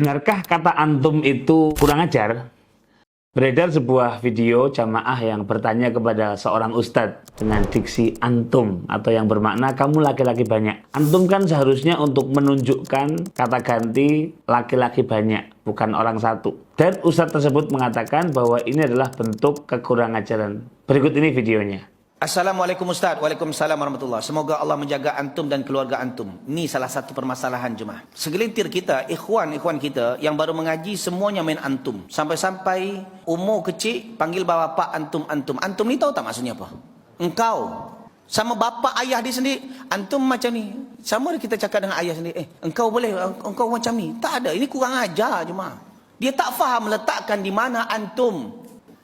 Benarkah kata antum itu kurang ajar? Beredar sebuah video jamaah yang bertanya kepada seorang ustadz dengan diksi antum atau yang bermakna kamu laki-laki banyak. Antum kan seharusnya untuk menunjukkan kata ganti laki-laki banyak, bukan orang satu. Dan ustadz tersebut mengatakan bahwa ini adalah bentuk kekurang ajaran. Berikut ini videonya. Assalamualaikum Ustaz. Waalaikumsalam warahmatullahi. Semoga Allah menjaga antum dan keluarga antum. Ini salah satu permasalahan jemaah. Segelintir kita, ikhwan kita yang baru mengaji semuanya main antum. Sampai-sampai umur kecil panggil bapak antum. Antum ni tahu tak maksudnya apa? Engkau. Sama bapak ayah dia sendiri. Antum macam ni. Sama kita cakap dengan ayah sendiri. Engkau boleh, engkau macam ni. Tak ada. Ini kurang ajar jemaah. Dia tak faham letakkan di mana antum.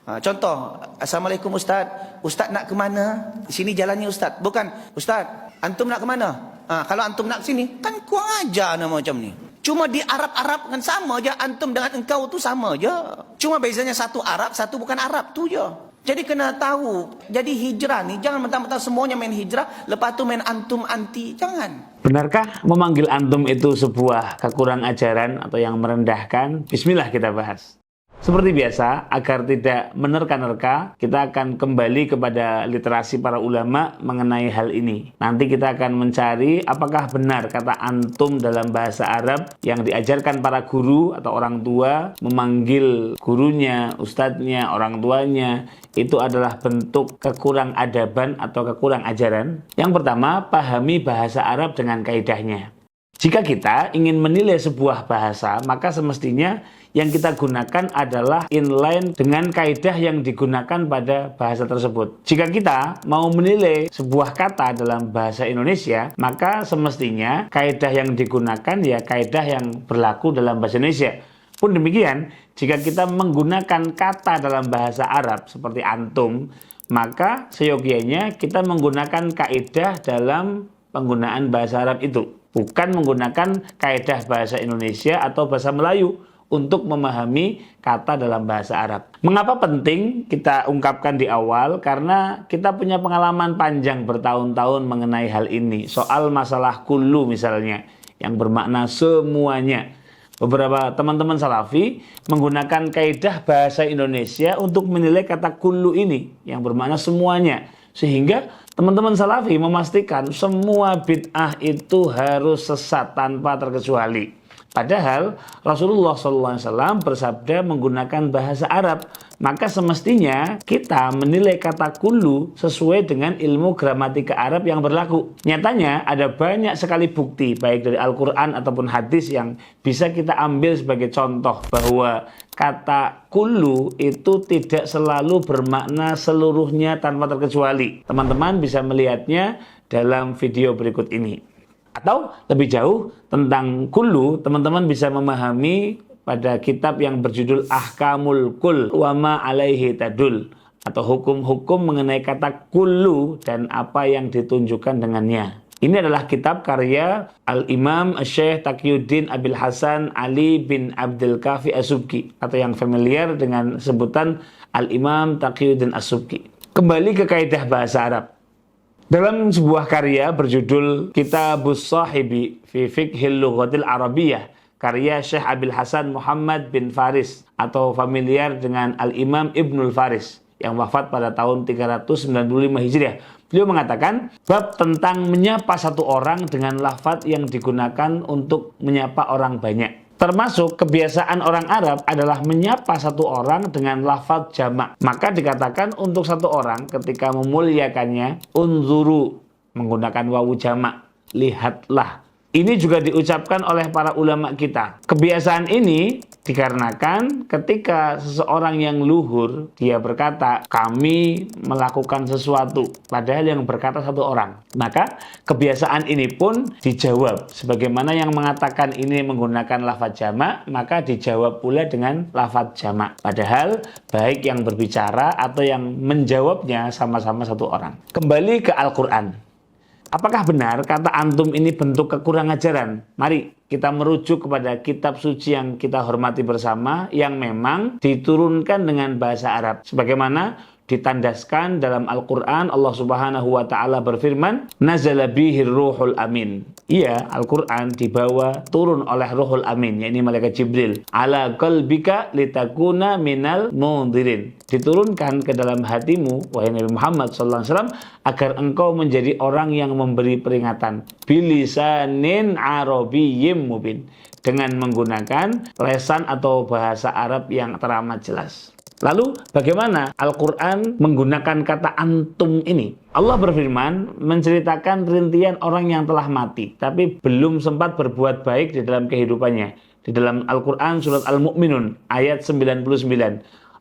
Contoh, Assalamualaikum Ustaz. Ustaz nak ke mana? Sini jalannya Ustaz. Bukan, Ustaz, antum nak ke mana? Kalau antum nak ke sini, kan kurang ajar nama macam ni. Cuma di Arab kan sama je. Antum dengan engkau tu sama je. Cuma bezanya satu Arab, satu bukan Arab. Tu je. Jadi kena tahu. Jadi hijrah ni, jangan mentang-mentang semuanya main hijrah, lepas tu main antum anti. Jangan. Benarkah memanggil antum itu sebuah kekurang ajaran atau yang merendahkan? Bismillah kita bahas. Seperti biasa, agar tidak menerka-nerka, kita akan kembali kepada literasi para ulama mengenai hal ini. Nanti kita akan mencari apakah benar kata antum dalam bahasa Arab yang diajarkan para guru atau orang tua memanggil gurunya, ustadznya, orang tuanya, itu adalah bentuk kekurang adaban atau kekurang ajaran. Yang pertama, pahami bahasa Arab dengan kaidahnya. Jika kita ingin menilai sebuah bahasa, maka semestinya yang kita gunakan adalah inline dengan kaidah yang digunakan pada bahasa tersebut. Jika kita mau menilai sebuah kata dalam bahasa Indonesia, maka semestinya kaidah yang digunakan ya kaidah yang berlaku dalam bahasa Indonesia. Pun demikian, jika kita menggunakan kata dalam bahasa Arab seperti antum, maka seyogianya kita menggunakan kaidah dalam penggunaan bahasa Arab itu. Bukan menggunakan kaidah bahasa Indonesia atau bahasa Melayu untuk memahami kata dalam bahasa Arab. Mengapa penting kita ungkapkan di awal? Karena kita punya pengalaman panjang bertahun-tahun mengenai hal ini. Soal masalah kullu misalnya, yang bermakna semuanya. Beberapa teman-teman salafi menggunakan kaidah bahasa Indonesia untuk menilai kata kullu ini, yang bermakna semuanya. Sehingga teman-teman salafi memastikan semua bid'ah itu harus sesat tanpa terkecuali. Padahal Rasulullah SAW bersabda menggunakan bahasa Arab. Maka semestinya kita menilai kata kullu sesuai dengan ilmu gramatika Arab yang berlaku. Nyatanya ada banyak sekali bukti baik dari Al-Quran ataupun hadis yang bisa kita ambil sebagai contoh bahwa kata kullu itu tidak selalu bermakna seluruhnya tanpa terkecuali. Teman-teman bisa melihatnya dalam video berikut ini. Atau lebih jauh tentang kullu, teman-teman bisa memahami pada kitab yang berjudul Ahkamul Kull wa ma alaihi tadul, atau hukum-hukum mengenai kata kullu dan apa yang ditunjukkan dengannya. Ini adalah kitab karya Al-Imam Syekh Taqiyuddin Abil Hasan Ali bin Abdul Kafi As-Subki, atau yang familiar dengan sebutan Al-Imam Taqiyuddin As-Subki. Kembali ke kaidah bahasa Arab. Dalam sebuah karya berjudul Kitabus Sahibi fi Fiqhil Lughatil Arabiyyah, karya Syekh Abil Hasan Muhammad bin Faris atau familiar dengan Al-Imam Ibnul Faris yang wafat pada tahun 395 Hijriah. Beliau mengatakan bab tentang menyapa satu orang dengan lafaz yang digunakan untuk menyapa orang banyak. Termasuk kebiasaan orang Arab adalah menyapa satu orang dengan lafaz jamak. Maka dikatakan untuk satu orang ketika memuliakannya, unzuru, menggunakan wawu jamak, lihatlah. Ini juga diucapkan oleh para ulama kita. Kebiasaan ini dikarenakan ketika seseorang yang luhur, dia berkata, kami melakukan sesuatu, padahal yang berkata satu orang. Maka kebiasaan ini pun dijawab. Sebagaimana yang mengatakan ini menggunakan lafaz jamak, maka dijawab pula dengan lafaz jamak. Padahal baik yang berbicara atau yang menjawabnya sama-sama satu orang. Kembali ke Al-Quran. Apakah benar kata antum ini bentuk kekurang ajaran? Mari kita merujuk kepada kitab suci yang kita hormati bersama yang memang diturunkan dengan bahasa Arab. Sebagaimana ditandaskan dalam Al-Quran. Allah Subhanahu wa Ta'ala berfirman, nazala bihir ruhul amin. Iya, Al-Quran dibawa turun oleh Ruhul Amin, yakni malaikat Jibril, ala qalbika litakuna minal mundhirin. Diturunkan ke dalam hatimu, wahai Nabi Muhammad SAW, agar engkau menjadi orang yang memberi peringatan. Bilisanin arabiyyim mubin, dengan menggunakan lesan atau bahasa Arab yang teramat jelas. Lalu bagaimana Al-Quran menggunakan kata antum ini? Allah berfirman menceritakan rintian orang yang telah mati tapi belum sempat berbuat baik di dalam kehidupannya. Di dalam Al-Quran surat Al-Mu'minun ayat 99.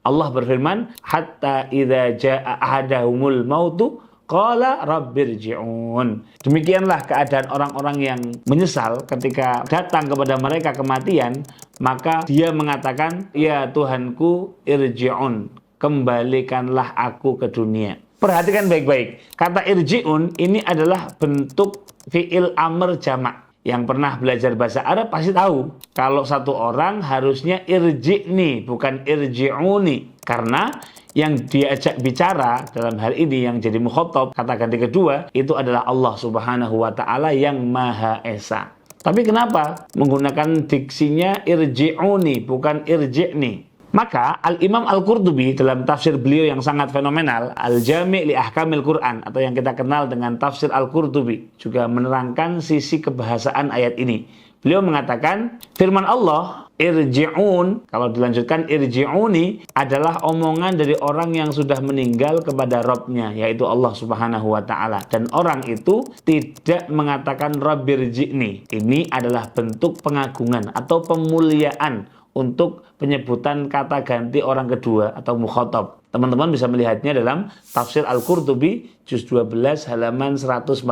Allah berfirman, hatta idza jaa ahadahumul mautu qala rabbirji'un. Demikianlah keadaan orang-orang yang menyesal ketika datang kepada mereka kematian, maka dia mengatakan, ya Tuhanku, irji'un, kembalikanlah aku ke dunia. Perhatikan baik-baik, kata irji'un ini adalah bentuk fi'il amr jamak. Yang pernah belajar bahasa Arab pasti tahu kalau satu orang harusnya irji'ni, bukan irji'uni, karena yang diajak bicara dalam hal ini yang jadi mukhatab, kata ganti kedua, itu adalah Allah Subhanahu wa Ta'ala yang Maha Esa. Tapi kenapa menggunakan diksinya irji'uni bukan irji'ni? Maka Al-Imam Al-Qurtubi dalam tafsir beliau yang sangat fenomenal, Al-Jami' li Ahkamil Quran, atau yang kita kenal dengan tafsir Al-Qurtubi, juga menerangkan sisi kebahasaan ayat ini. Beliau mengatakan firman Allah irji'un, kalau dilanjutkan irji'uni, adalah omongan dari orang yang sudah meninggal kepada Rabbnya, yaitu Allah Subhanahu wa Ta'ala. Dan orang itu tidak mengatakan Rabbirji'ni. Ini adalah bentuk pengagungan atau pemuliaan untuk penyebutan kata ganti orang kedua atau mukhatab. Teman-teman bisa melihatnya dalam tafsir Al-Qurtubi juz 12 halaman 149.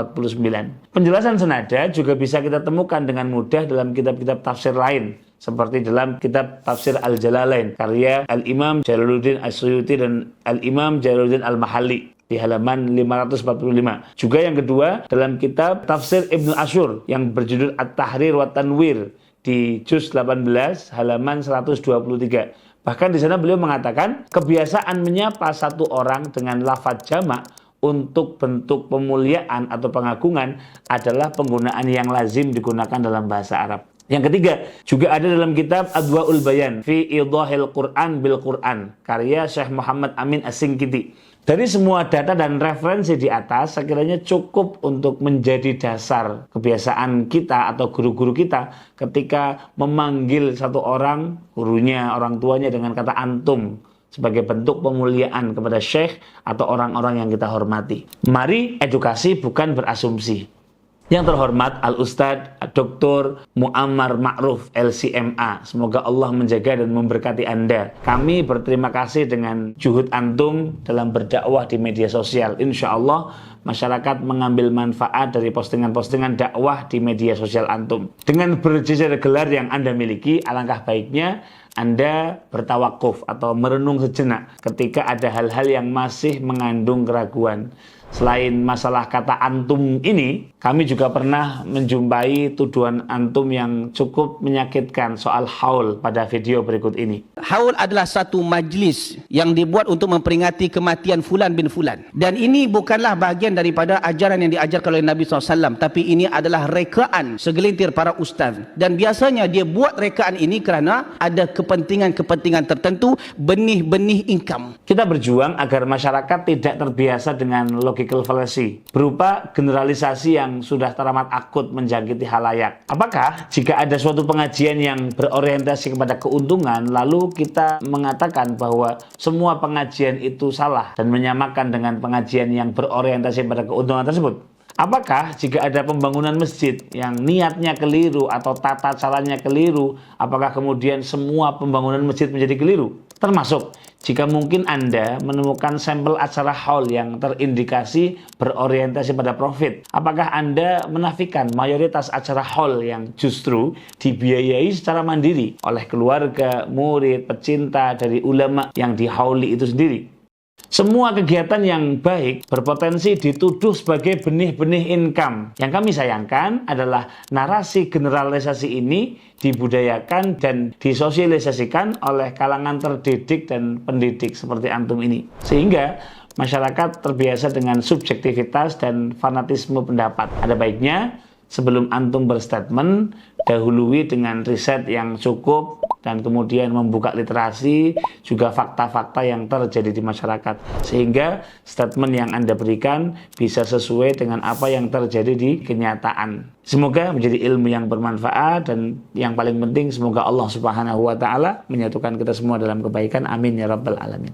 Penjelasan senada juga bisa kita temukan dengan mudah dalam kitab-kitab tafsir lain, seperti dalam kitab tafsir Al-Jalalain karya Al-Imam Jalaluddin As-Suyuti dan Al-Imam Jalaluddin Al-Mahalli di halaman 545. Juga yang kedua dalam kitab tafsir Ibnu Asyur yang berjudul At-Tahrir wa Tanwir di juz 18 halaman 123. Bahkan di sana beliau mengatakan kebiasaan menyapa satu orang dengan lafadz jamak untuk bentuk pemuliaan atau pengagungan adalah penggunaan yang lazim digunakan dalam bahasa Arab. Yang ketiga, juga ada dalam kitab Adwaul Bayan fi Idhahil Quran bil Quran karya Syekh Muhammad Amin As-Singkiti. Dari semua data dan referensi di atas, sekiranya cukup untuk menjadi dasar kebiasaan kita atau guru-guru kita ketika memanggil satu orang, gurunya, orang tuanya dengan kata antum sebagai bentuk pemuliaan kepada syekh atau orang-orang yang kita hormati. Mari edukasi bukan berasumsi. Yang terhormat Al-Ustadz Dr. Muammar Ma'ruf LCMA. Semoga Allah menjaga dan memberkati Anda. Kami berterima kasih dengan juhud antum dalam berdakwah di media sosial. Insya Allah masyarakat mengambil manfaat dari postingan-postingan dakwah di media sosial antum. Dengan berjejer gelar yang Anda miliki, alangkah baiknya Anda bertawakuf atau merenung sejenak ketika ada hal-hal yang masih mengandung keraguan. Selain masalah kata antum ini, kami juga pernah menjumpai tuduhan antum yang cukup menyakitkan soal haul pada video berikut ini. Haul adalah satu majlis yang dibuat untuk memperingati kematian Fulan bin Fulan. Dan ini bukanlah bahagian daripada ajaran yang diajarkan oleh Nabi SAW. Tapi ini adalah rekaan segelintir para ustaz. Dan biasanya dia buat rekaan ini kerana ada kepentingan-kepentingan tertentu, benih-benih income. Kita berjuang agar masyarakat tidak terbiasa dengan logical fallacy berupa generalisasi yang sudah teramat akut menjangkiti halayak. Apakah jika ada suatu pengajian yang berorientasi kepada keuntungan, lalu kita mengatakan bahwa semua pengajian itu salah dan menyamakan dengan pengajian yang berorientasi pada keuntungan tersebut? Apakah jika ada pembangunan masjid yang niatnya keliru atau tata caranya keliru, apakah kemudian semua pembangunan masjid menjadi keliru? Termasuk jika mungkin Anda menemukan sampel acara haul yang terindikasi berorientasi pada profit, apakah Anda menafikan mayoritas acara haul yang justru dibiayai secara mandiri oleh keluarga, murid, pecinta dari ulama yang dihauli itu sendiri? Semua kegiatan yang baik berpotensi dituduh sebagai benih-benih income. Yang kami sayangkan adalah narasi generalisasi ini dibudayakan dan disosialisasikan oleh kalangan terdidik dan pendidik seperti antum ini. Sehingga masyarakat terbiasa dengan subjektivitas dan fanatisme pendapat. Ada baiknya sebelum antum berstatement, dahului dengan riset yang cukup dan kemudian membuka literasi, juga fakta-fakta yang terjadi di masyarakat. Sehingga statement yang Anda berikan bisa sesuai dengan apa yang terjadi di kenyataan. Semoga menjadi ilmu yang bermanfaat dan yang paling penting semoga Allah Subhanahu wa taala menyatukan kita semua dalam kebaikan. Amin ya rabbal alamin.